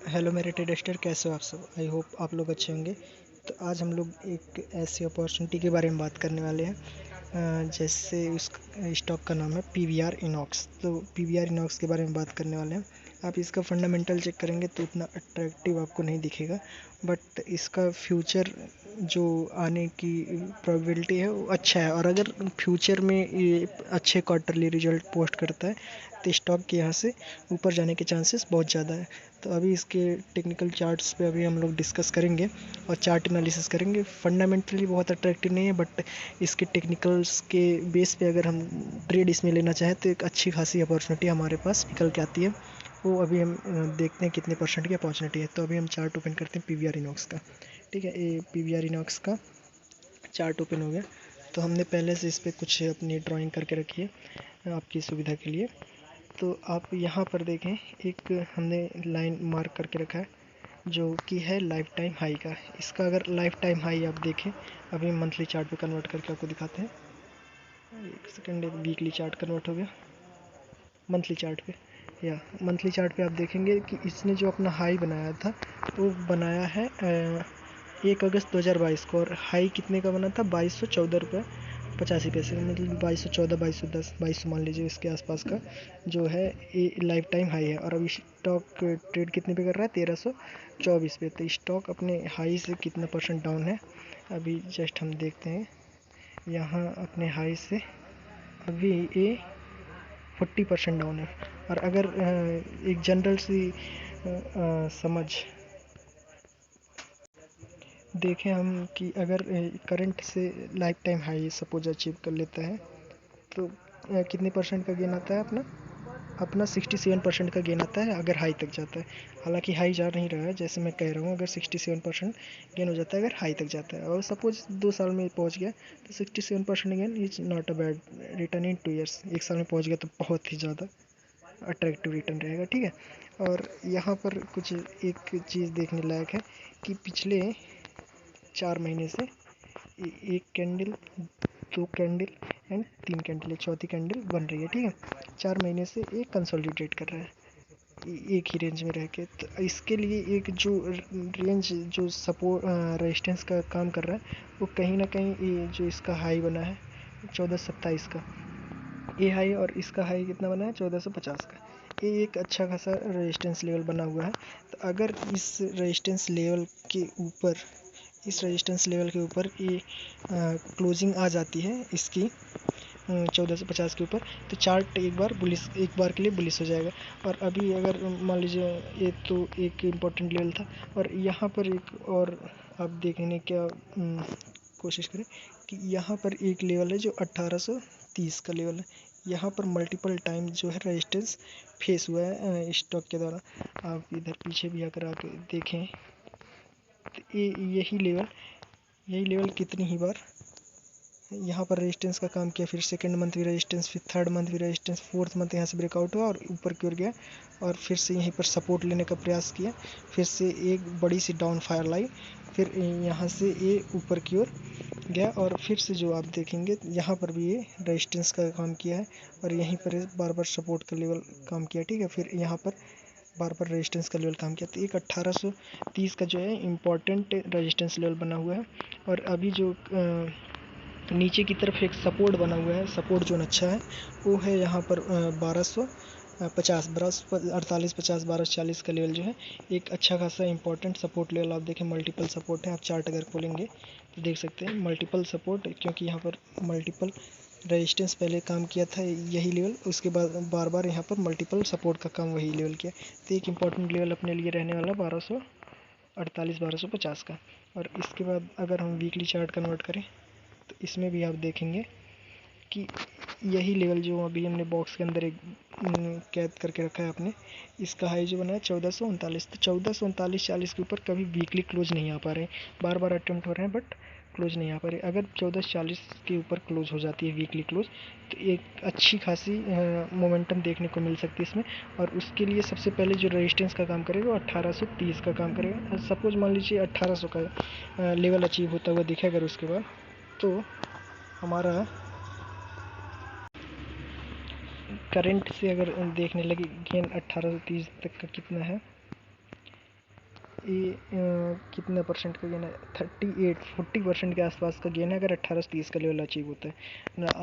Hello मेरे tester, कैसे हो आप सब। आई होप आप लोग अच्छे होंगे। तो आज हम लोग एक ऐसी अपॉर्चुनिटी के बारे में बात करने वाले हैं, जैसे उस स्टॉक का नाम है पीवीआर इनॉक्स। तो पीवीआर इनॉक्स के बारे में बात करने वाले हैं। आप इसका फंडामेंटल चेक करेंगे तो उतना अट्रैक्टिव आपको नहीं दिखेगा, बट इसका फ्यूचर जो आने की प्रोबेबिलिटी है वो अच्छा है। और अगर फ्यूचर में ये अच्छे क्वार्टरली रिजल्ट पोस्ट करता है तो स्टॉक के यहाँ से ऊपर जाने के चांसेस बहुत ज़्यादा है। तो अभी इसके टेक्निकल चार्ट्स पे अभी हम लोग डिस्कस करेंगे और चार्ट एनालिसिस करेंगे। फंडामेंटली बहुत अट्रैक्टिव नहीं है, बट इसके टेक्निकल्स के बेस पे अगर हम ट्रेड इसमें लेना चाहें तो एक अच्छी खासी अपॉर्चुनिटी हमारे पास निकल के आती है। वो अभी हम देखते हैं कितने परसेंट की अपॉर्चुनिटी है। तो अभी हम चार्ट ओपन करते हैं पीवीआर इनॉक्स का। ठीक है, ये पीवीआर इनॉक्स का चार्ट ओपन हो गया। तो हमने पहले से इस पर कुछ अपनी ड्राइंग करके रखी है आपकी सुविधा के लिए। तो आप यहाँ पर देखें, एक हमने लाइन मार्क करके रखा है जो कि है लाइफ टाइम हाई का। इसका अगर लाइफ टाइम हाई आप देखें, अभी मंथली चार्ट पे कन्वर्ट करके आपको दिखाते हैं। एक सेकेंड, वीकली चार्ट कन्वर्ट हो गया मंथली चार्ट पे। या मंथली चार्ट पे आप देखेंगे कि इसने जो अपना हाई बनाया था वो बनाया है 1 अगस्त 2022 को। और हाई कितने का बना था? 2214 रुपये 85 पैसे, मतलब 2214, 2210, 2200 मान लीजिए, इसके आसपास का जो है ये लाइफ टाइम हाई है। और अभी स्टॉक ट्रेड कितने पे कर रहा है? 1324 पे। तो स्टॉक अपने हाई से कितना परसेंट डाउन है अभी जस्ट हम देखते हैं। यहाँ अपने हाई से अभी ये 40% डाउन है। और अगर एक जनरल सी समझ देखें हम कि अगर करंट से life time high suppose achieve कर लेता है तो कितने परसेंट का गेन आता है? अपना अपना 67% का गेन आता है अगर हाई तक जाता है। हालांकि हाई जा नहीं रहा है, जैसे मैं कह रहा हूँ, अगर 67% गेन हो जाता है अगर हाई तक जाता है। और सपोज 2 साल में पहुँच गया तो 67% gain is not a bad return in 2 years. 1 साल में पहुँच गया तो बहुत ही ज़्यादा अट्रैक्टिव रिटर्न रहेगा। ठीक है, और यहाँ पर कुछ एक चीज़ देखने लायक है कि पिछले 4 महीने से एक कैंडल, 2 कैंडल एंड 3 कैंडल, चौथी कैंडल बन रही है। ठीक है, 4 महीने से एक कंसोलिडेट कर रहा है एक ही रेंज में रह के। तो इसके लिए एक जो रेंज जो सपोर्ट रेजिस्टेंस का काम कर रहा है वो कहीं ना कहीं ये जो इसका हाई बना है 1427 का, ये हाई, और इसका हाई कितना बना है? 1450 का। ये एक अच्छा खासा रेजिस्टेंस लेवल बना हुआ है। तो अगर इस रेजिस्टेंस लेवल के ऊपर, इस रेजिस्टेंस लेवल के ऊपर ये क्लोजिंग आ जाती है इसकी 1450 के ऊपर, तो चार्ट एक बार के लिए बुलिश हो जाएगा। और अभी अगर मान लीजिए, ये तो एक इम्पोर्टेंट लेवल था। और यहाँ पर एक और आप देखने क्या कोशिश करें कि यहाँ पर एक लेवल है जो 1830 का लेवल है। यहाँ पर मल्टीपल टाइम जो है रेजिस्टेंस फेस हुआ है स्टॉक के द्वारा। आप इधर पीछे भी आकर आके देखें तो यही लेवल कितनी ही बार यहाँ पर रेजिस्टेंस का काम किया। फिर सेकंड मंथ भी रेजिस्टेंस, फिर थर्ड मंथ भी रेजिस्टेंस, फोर्थ मंथ यहाँ से ब्रेकआउट हुआ और ऊपर की ओर गया और फिर से यहीं पर सपोर्ट लेने का प्रयास किया। फिर से एक बड़ी सी डाउन फायर लाई, फिर यहाँ से ये ऊपर की ओर गया और फिर से जो आप देखेंगे यहाँ पर भी ये रेजिस्टेंस का काम किया है और यहीं पर बार बार सपोर्ट का लेवल काम किया। ठीक है, फिर यहाँ पर बार बार रेजिस्टेंस का लेवल काम किया। तो एक 1830 का जो है इम्पॉर्टेंट रेजिस्टेंस लेवल बना हुआ है। और अभी जो नीचे की तरफ एक सपोर्ट बना हुआ है, सपोर्ट जोन अच्छा है, वो है यहाँ पर 1250, 48, 50, 1240 का लेवल जो है एक अच्छा खासा इंपॉर्टेंट सपोर्ट लेवल। आप देखें मल्टीपल सपोर्ट है, आप चार्ट अगर खोलेंगे तो देख सकते हैं मल्टीपल सपोर्ट, क्योंकि यहाँ पर मल्टीपल रेजिस्टेंस पहले काम किया था यही लेवल, उसके बाद बार बार यहाँ पर मल्टीपल सपोर्ट का काम वही लेवल किया। तो एक इम्पॉर्टेंट लेवल अपने लिए रहने वाला 1248, 1250 का। और इसके बाद अगर हम वीकली चार्ट कन्वर्ट करें तो इसमें भी आप देखेंगे कि यही लेवल जो अभी हमने बॉक्स के अंदर एक कैद करके रखा है आपने, इसका हाई जो बना है 1439। तो 1439-40 के ऊपर कभी वीकली क्लोज नहीं आ पा रहे, बार बार अटेम्प्ट हो रहे हैं बट क्लोज नहीं आ पा रहे। अगर 1440 के ऊपर क्लोज हो जाती है वीकली क्लोज तो एक अच्छी खासी मोमेंटम देखने को मिल सकती है इसमें। और उसके लिए सबसे पहले जो रेजिस्टेंस का काम करेगा वो 1830 का काम करेगा। सपोज मान लीजिए 1800 का लेवल अचीव होता हुआ दिखे अगर उसके बाद, तो हमारा करंट से अगर देखने लगे गेन 1830 तक का कितना है, ये कितना परसेंट का गेन है? 40% के आसपास का गेन है अगर 1830 का लेवल अचीव होता है।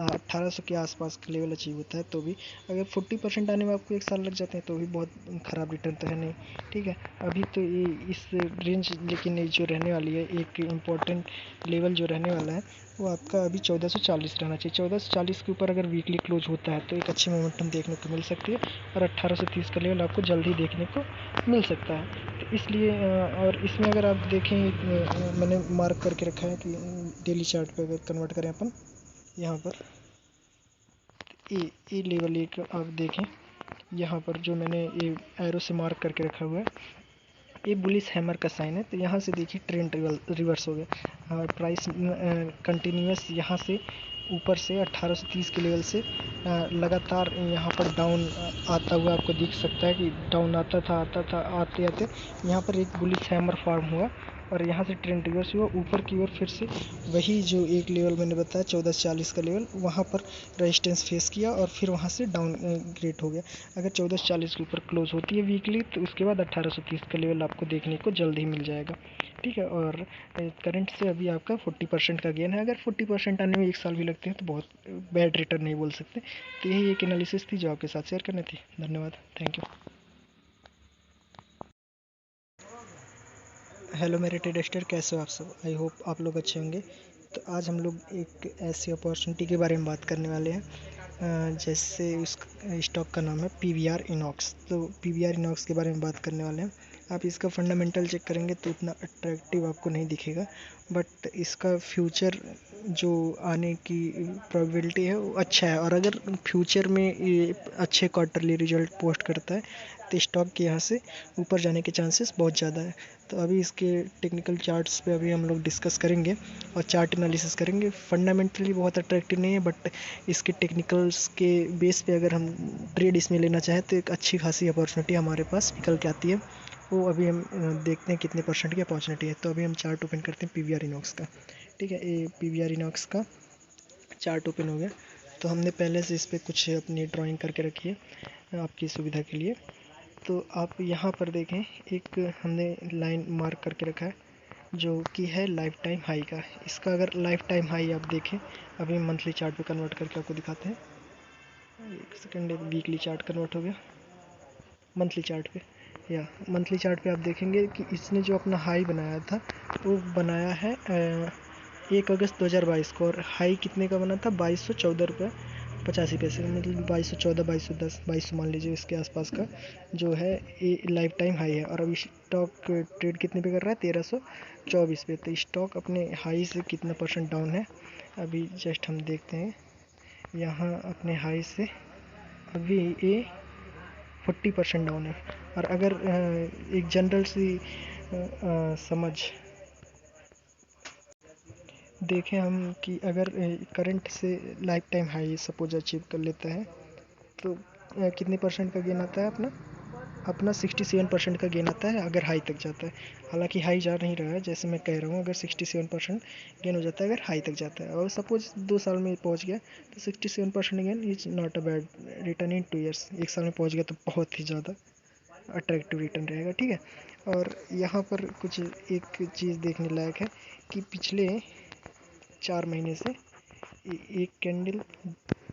1800 के आसपास का लेवल अचीव होता है तो भी अगर 40% आने में आपको 1 साल लग जाते हैं तो भी बहुत ख़राब रिटर्न तो है नहीं। ठीक है, अभी तो ये इस रेंज लेकिन ये जो रहने वाली है, एक इम्पोर्टेंट लेवल जो रहने वाला है वो आपका अभी 1440 रहना चाहिए। 1440 के ऊपर अगर वीकली क्लोज होता है तो एक अच्छी मोमेंटम देखने को मिल सकती है और 1830 का लेवल आपको जल्द ही देखने को मिल सकता है। तो इसलिए और इसमें अगर आप देखें, मैंने मार्क करके रखा है कि डेली चार्ट पे अगर कन्वर्ट करें अपन यहाँ पर ए लेवल एक आप देखें, यहाँ पर जो मैंने ये एरो से मार्क करके रखा हुआ है ये बुलिश हैमर का साइन है। तो यहाँ से देखिए ट्रेंड रिवर्स हो गया और प्राइस कंटिन्यूस यहाँ से ऊपर से 1830 के लेवल से लगातार यहाँ पर डाउन आता हुआ आपको दिख सकता है कि डाउन आता था आते आते यहाँ पर एक बुलिश हैमर फॉर्म हुआ और यहाँ से ट्रेंड रिवर्स हुआ ऊपर की ओर। फिर से वही जो एक लेवल मैंने बताया 1440 का लेवल, वहाँ पर रेजिस्टेंस फेस किया और फिर वहाँ से डाउन ग्रेड हो गया। अगर 1440 के ऊपर क्लोज होती है वीकली तो उसके बाद 1830 का लेवल आपको देखने को जल्द ही मिल जाएगा। ठीक है, और करंट से अभी आपका 40% का गेन है। अगर 40% आने में 1 साल भी लगते हैं तो बहुत बैड रिटर्न नहीं बोल सकते। तो यही एक एनालिसिस थी जो आपके साथ शेयर करनी थी। धन्यवाद, थैंक यू। हेलो मेरे ट्रेडस्टर, कैसे हो आप सब? आई होप आप लोग अच्छे होंगे। तो आज हम लोग एक ऐसी अपॉर्चुनिटी के बारे में बात करने वाले हैं जैसे उस स्टॉक का नाम है PVR इनॉक्स। तो PVR इनॉक्स के बारे में बात करने वाले हैं। आप इसका फंडामेंटल चेक करेंगे तो उतना अट्रैक्टिव आपको नहीं दिखेगा, बट इसका फ्यूचर जो आने की प्रोबेबिलिटी है वो अच्छा है। और अगर फ्यूचर में ये अच्छे क्वार्टरली रिजल्ट पोस्ट करता है तो स्टॉक के यहाँ से ऊपर जाने के चांसेस बहुत ज़्यादा है। तो अभी इसके टेक्निकल चार्ट्स पे अभी हम लोग डिस्कस करेंगे और चार्ट एनालिसिस करेंगे। फंडामेंटली बहुत अट्रैक्टिव नहीं है, बट इसके टेक्निकल्स के बेस पे अगर हम ट्रेड इसमें लेना चाहें तो एक अच्छी खासी अपॉर्चुनिटी हमारे पास निकल के आती है। वो अभी हम देखते हैं कितने परसेंट की अपॉर्चुनिटी है। तो अभी हम चार्ट ओपन करते हैं PVR इनॉक्स का। ठीक है, ये PVR इनॉक्स का चार्ट ओपन हो गया। तो हमने पहले से इस पर कुछ अपनी ड्राइंग करके रखी है आपकी सुविधा के लिए। तो आप यहाँ पर देखें, एक हमने लाइन मार्क करके रखा है जो कि है लाइफ टाइम हाई का। इसका अगर लाइफ टाइम हाई आप देखें, अभी मंथली चार्ट पे कन्वर्ट करके आपको दिखाते हैं। एक सेकेंड, वीकली चार्ट कन्वर्ट हो गया मंथली चार्ट पे। या मंथली चार्ट पे आप देखेंगे कि इसने जो अपना हाई बनाया था वो बनाया है 1 अगस्त 2022 को, और हाई कितने का बना था? 2214 रुपये 85 पैसे, मतलब 2214, 2210, 2200 मान लीजिए, इसके आसपास का जो है ये लाइफ टाइम हाई है। और अभी स्टॉक ट्रेड कितने पे कर रहा है? 1324 पे। तो स्टॉक अपने हाई से कितना परसेंट डाउन है अभी जस्ट हम देखते हैं। यहाँ अपने हाई से अभी ये 40% डाउन है। और अगर एक जनरल सी समझ देखें हम कि अगर करंट से life time high suppose achieve कर लेता है तो कितने परसेंट का गेन आता है? अपना 67% का गेन आता है अगर हाई तक जाता है। हालांकि हाई जा नहीं रहा है, जैसे मैं कह रहा हूँ, अगर 67% गेन हो जाता है अगर हाई तक जाता है, और सपोज 2 साल में पहुँच गया तो 67% gain is not a bad return in 2 years. 1 साल में पहुँच गया तो बहुत ही ज़्यादा अट्रैक्टिव रिटर्न रहेगा। ठीक है, और यहाँ पर कुछ एक चीज़ देखने लायक है कि पिछले 4 महीने से एक कैंडल,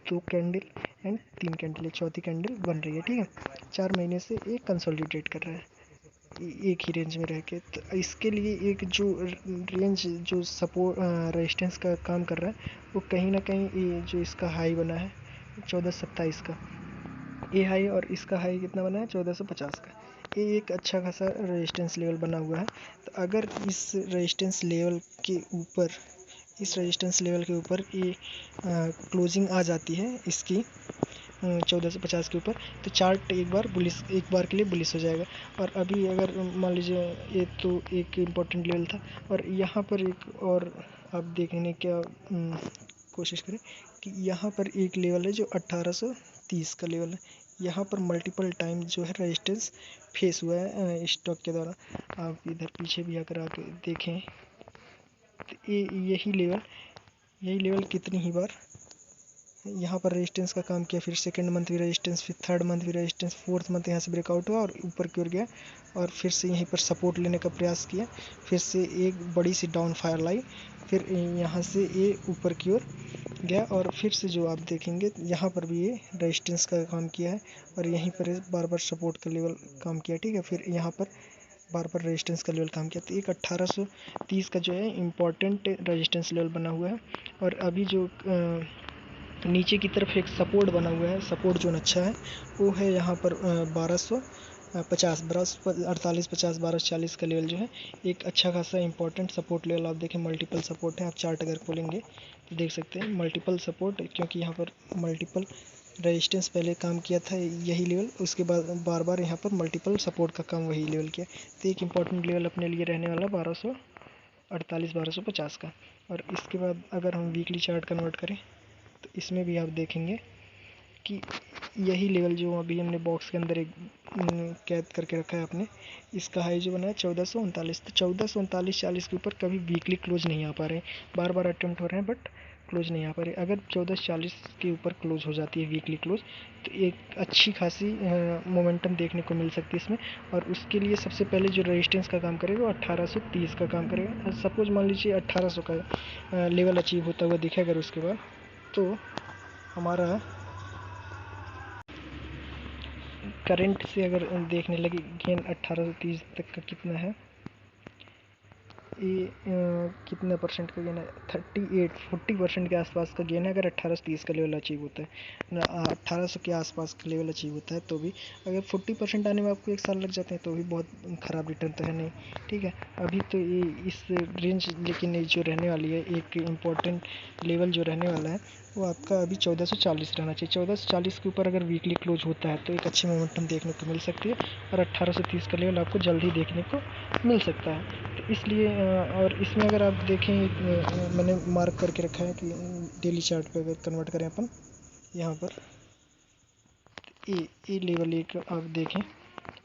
2 कैंडल एंड 3 कैंडल, चौथी कैंडल बन रही है। ठीक है, 4 महीने से एक कंसोलिडेट कर रहा है एक ही रेंज में रह के। तो इसके लिए एक जो रेंज जो सपोर्ट रेजिस्टेंस का काम कर रहा है वो कहीं ना कहीं ये जो इसका हाई बना है 1427 का, ये हाई, और इसका हाई कितना बना है? 1450 का। ये एक अच्छा खासा रेजिस्टेंस लेवल बना हुआ है। तो अगर इस रेजिस्टेंस लेवल के ऊपर, इस रेजिस्टेंस लेवल के ऊपर ये क्लोजिंग आ जाती है इसकी 1450 के ऊपर, तो चार्ट एक बार के लिए बुलिश हो जाएगा। और अभी अगर मान लीजिए, ये तो एक इम्पोर्टेंट लेवल था, और यहाँ पर एक और आप देखने क्या कोशिश करें कि यहाँ पर एक लेवल है जो 1830 का लेवल है। यहाँ पर मल्टीपल टाइम जो है रेजिस्टेंस फेस हुआ है स्टॉक के द्वारा। आप इधर पीछे भी आकर आके देखें तो यही लेवल कितनी ही बार यहाँ पर रेजिस्टेंस का काम किया, फिर सेकंड मंथ भी रेजिस्टेंस, फिर थर्ड मंथ भी रेजिस्टेंस, फोर्थ मंथ यहाँ से ब्रेकआउट हुआ और ऊपर की ओर गया और फिर से यहीं पर सपोर्ट लेने का प्रयास किया, फिर से एक बड़ी सी डाउन फायर लाई, फिर यहाँ से ये ऊपर की ओर गया और फिर से जो आप देखेंगे यहाँ पर भी ये रेजिस्टेंस का काम किया है और यहीं पर बार बार सपोर्ट का लेवल काम किया, ठीक है। फिर यहाँ पर बार बार रेजिस्टेंस का लेवल काम किया, तो एक 1830 का जो है इम्पॉर्टेंट रेजिस्टेंस लेवल बना हुआ है। और अभी जो नीचे की तरफ एक सपोर्ट बना हुआ है, सपोर्ट जोन अच्छा है, वो है यहाँ पर 1250 48 50 1240 का लेवल जो है एक अच्छा खासा इंपॉर्टेंट सपोर्ट लेवल। आप देखें मल्टीपल सपोर्ट है, आप चार्ट अगर खोलेंगे तो देख सकते हैं मल्टीपल सपोर्ट, क्योंकि यहाँ पर मल्टीपल रेजिस्टेंस पहले काम किया था यही लेवल, उसके बाद बार बार यहाँ पर मल्टीपल सपोर्ट का काम वही लेवल किया, तो एक इम्पॉर्टेंट लेवल अपने लिए रहने वाला 1248 1250 का। और इसके बाद अगर हम वीकली चार्ट कन्वर्ट करें तो इसमें भी आप देखेंगे कि यही लेवल जो अभी हमने बॉक्स के अंदर एक कैद करके रखा है आपने, इसका हाई जो बना है 1439, तो 1439-40 के ऊपर कभी वीकली क्लोज नहीं आ पा रहे हैं, बार बार अटेम्प्ट हो रहे हैं बट क्लोज नहीं आ पा रहे। अगर 1440 के ऊपर क्लोज हो जाती है वीकली क्लोज, तो एक अच्छी खासी मोमेंटम देखने को मिल सकती है इसमें। और उसके लिए सबसे पहले जो रेजिस्टेंस का काम करेगा वो 1830 का काम करेगा। सपोज मान लीजिए 1800 का लेवल अचीव होता हुआ दिखे अगर उसके बाद, तो हमारा करंट से अगर देखने लगे गेन 1830 तक का कितना है, ये कितना परसेंट का गेन है, 40% के आसपास का गेन है अगर 1830 का लेवल अचीव होता है, 1800 के आसपास का लेवल अचीव होता है। तो भी अगर 40% आने में आपको 1 साल लग जाते हैं तो भी बहुत ख़राब रिटर्न तो है नहीं, ठीक है। अभी तो ये इस रेंज लेकिन ये जो रहने वाली है एक इम्पॉर्टेंट लेवल जो रहने वाला है वो आपका अभी 1440 रहना चाहिए। 1440 के ऊपर अगर वीकली क्लोज होता है तो एक अच्छी मोमेंटम देखने को मिल सकती है और 1830 का लेवल आपको जल्द ही देखने को मिल सकता है। तो इसलिए और इसमें अगर आप देखें मैंने मार्क करके रखा है कि डेली चार्ट पे अगर कन्वर्ट करें अपन यहाँ पर ए लेवल एक आप देखें,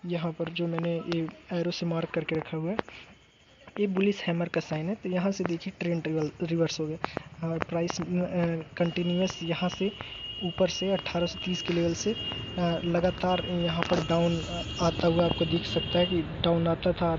यहाँ पर जो मैंने ये एरो से मार्क करके रखा हुआ है ये बुलिश हैमर का साइन है। तो यहाँ से देखिए ट्रेंड रिवर्स हो गया और प्राइस कंटिन्यूस यहाँ से ऊपर से 1830 के लेवल से लगातार यहाँ पर डाउन आता हुआ आपको दिख सकता है कि डाउन आता था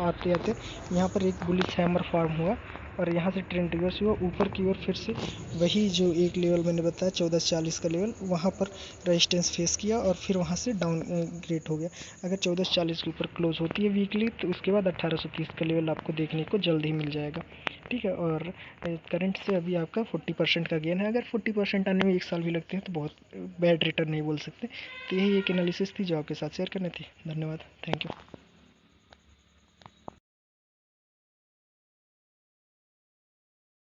आते आते यहाँ पर एक बुलिश हैमर फॉर्म हुआ और यहाँ से ट्रेंड रिवर्स हुआ ऊपर की ओर, फिर से वही जो एक लेवल मैंने बताया 1440 का लेवल वहाँ पर रेजिस्टेंस फेस किया और फिर वहाँ से डाउन ग्रेड हो गया। अगर 1440 के ऊपर क्लोज होती है वीकली तो उसके बाद 1830 का लेवल आपको देखने को जल्द ही मिल जाएगा, ठीक है। और करंट से अभी आपका 40% का गेन है, अगर 40% आने में 1 साल भी लगते हैं तो बहुत बैड रिटर्न नहीं बोल सकते। तो यही एक एनालिसिस थी जो आपके साथ शेयर करनी थी। धन्यवाद, थैंक यू।